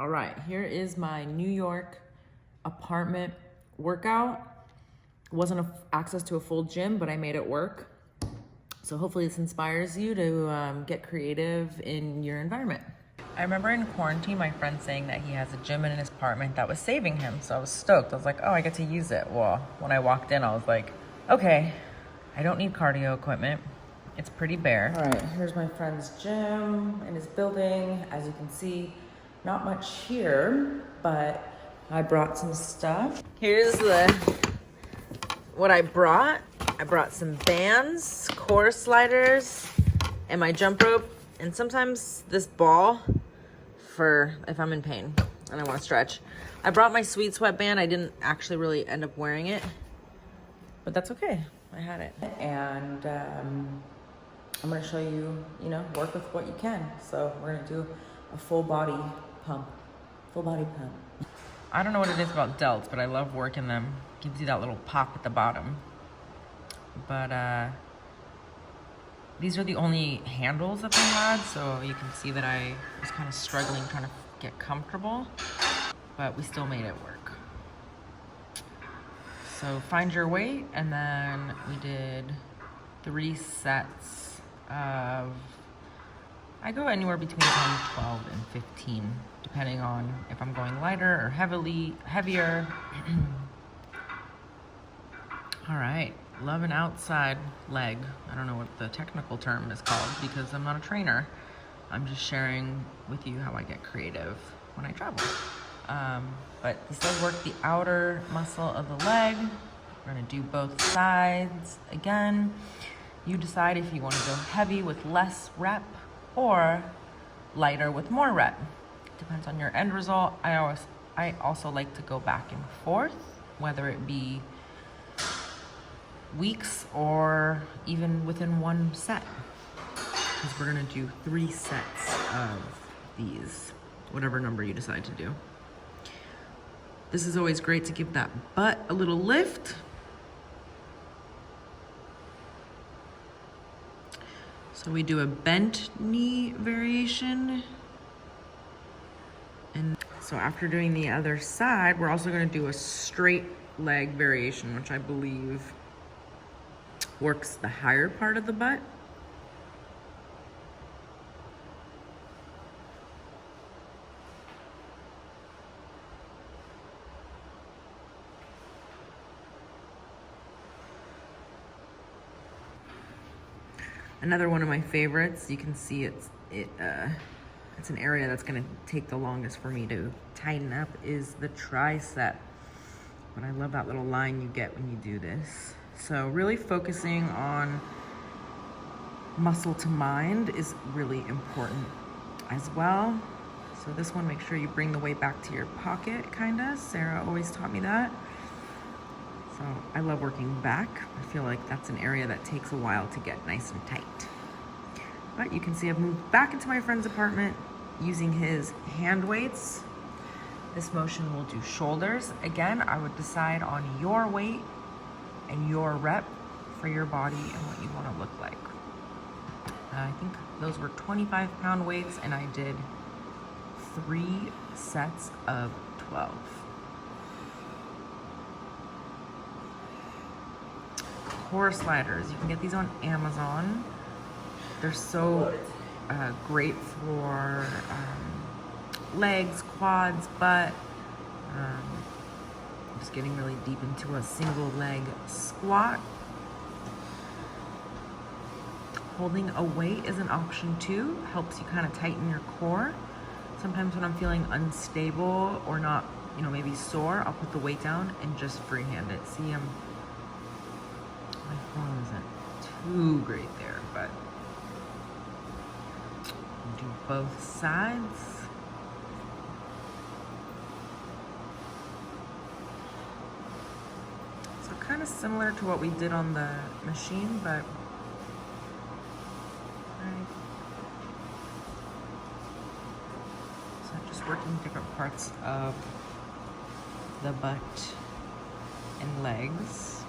All right, here is my New York apartment workout. Wasn't access to a full gym, but I made it work. So hopefully this inspires you to get creative in your environment. I remember in quarantine, my friend saying that he has a gym in his apartment that was saving him. So I was stoked. I was like, oh, I get to use it. Well, when I walked in, I was like, okay, I don't need cardio equipment. It's pretty bare. All right, here's my friend's gym in his building. As you can see, not much here, but I brought some stuff. Here's what I brought. I brought some bands, core sliders, and my jump rope, and sometimes this ball for if I'm in pain and I want to stretch. I brought my sweet sweatband. I didn't actually really end up wearing it, but that's okay. I had it. And I'm gonna show you, work with what you can. So we're gonna do a full body pump. Full body pump. I don't know what it is about delts, but I love working them. Gives you that little pop at the bottom. But these are the only handles that they had, so you can see that I was kind of struggling trying to get comfortable, but we still made it work. So find your weight, and then we did 3 sets of, I go anywhere between 10, 12, and 15, depending on if I'm going lighter or heavier. All right, love an outside leg. I don't know what the technical term is called because I'm not a trainer. I'm just sharing with you how I get creative when I travel. But this does work the outer muscle of the leg. We're gonna do both sides. Again, you decide if you wanna go heavy with less rep or lighter with more rep. Depends on your end result. I also like to go back and forth, whether it be weeks or even within one set, because we're gonna do 3 sets of these, whatever number you decide to do. This is always great to give that butt a little lift. So we do a bent knee variation. And so after doing the other side, we're also gonna do a straight leg variation, which I believe works the higher part of the butt. Another one of my favorites, you can see it's an area that's gonna take the longest for me to tighten up, is the tricep. But I love that little line you get when you do this. So really focusing on muscle to mind is really important as well. So this one, make sure you bring the weight back to your pocket, kinda. Sarah always taught me that. So I love working back. I feel like that's an area that takes a while to get nice and tight. But you can see I've moved back into my friend's apartment using his hand weights. This motion will do shoulders. Again, I would decide on your weight and your rep for your body and what you want to look like. I think those were 25-pound weights, and I did 3 sets of 12. Core sliders, you can get these on Amazon. They're so great for legs, quads, butt. Just getting really deep into a single leg squat. Holding a weight is an option too. Helps you kind of tighten your core. Sometimes when I'm feeling unstable or not, maybe sore, I'll put the weight down and just freehand it. See, my form isn't too great there, but do both sides. Kind of similar to what we did on the machine, but so just working different parts of the butt and legs.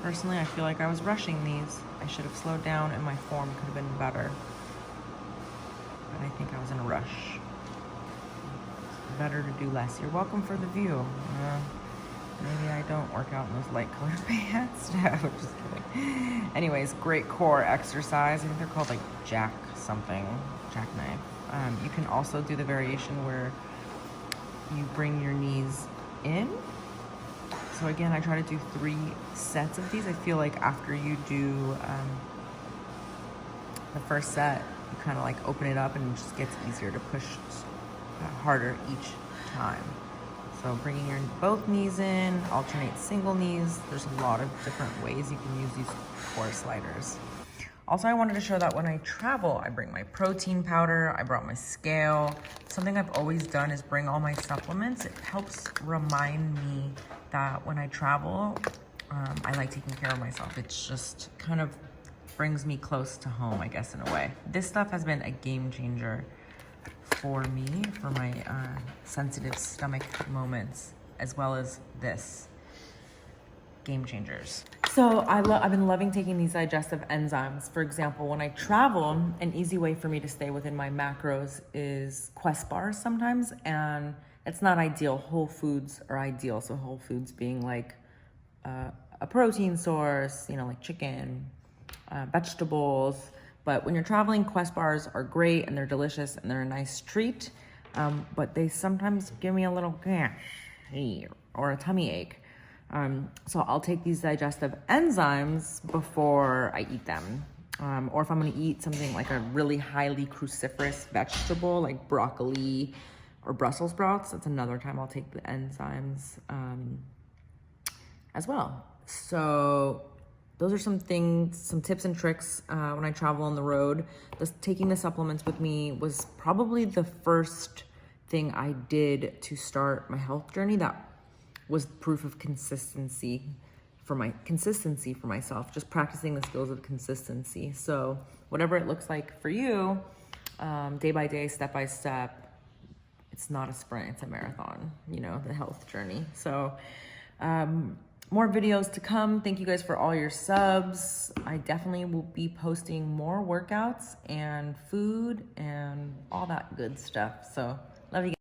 Personally, I feel like I was rushing these. I should have slowed down and my form could have been better. But I think I was in a rush. better to do less. You're welcome for the view. Maybe I don't work out in those light colored pants. No, just kidding. Anyways, great core exercise. I think they're called like jackknife. You can also do the variation where you bring your knees in. So again, I try to do 3 sets of these. I feel like after you do the first set, you kind of like open it up and it just gets easier to push harder each time. So bringing your both knees in, alternate single knees. There's a lot of different ways you can use these core sliders. Also, I wanted to show that when I travel, I bring my protein powder, I brought my scale. Something I've always done is bring all my supplements. It helps remind me that when I travel, I like taking care of myself. It's just kind of brings me close to home, I guess, in a way. This stuff has been a game changer for me, for my sensitive stomach moments, as well as this. Game changers. So I've been loving taking these digestive enzymes. For example, when I travel, an easy way for me to stay within my macros is Quest bars sometimes, and it's not ideal. Whole foods are ideal. So whole foods being like a protein source, you know, like chicken, vegetables. But when you're traveling, Quest bars are great and they're delicious and they're a nice treat. But they sometimes give me a little gas or a tummy ache. So I'll take these digestive enzymes before I eat them. Or if I'm gonna eat something like a really highly cruciferous vegetable like broccoli or Brussels sprouts, that's another time I'll take the enzymes as well. So those are some tips and tricks when I travel on the road. Taking the supplements with me was probably the first thing I did to start my health journey that was proof of consistency for myself, just practicing the skills of consistency. So whatever it looks like for you, day by day, step by step, it's not a sprint, it's a marathon, you know, the health journey. So more videos to come. Thank you guys for all your subs. I definitely will be posting more workouts and food and all that good stuff. So love you guys.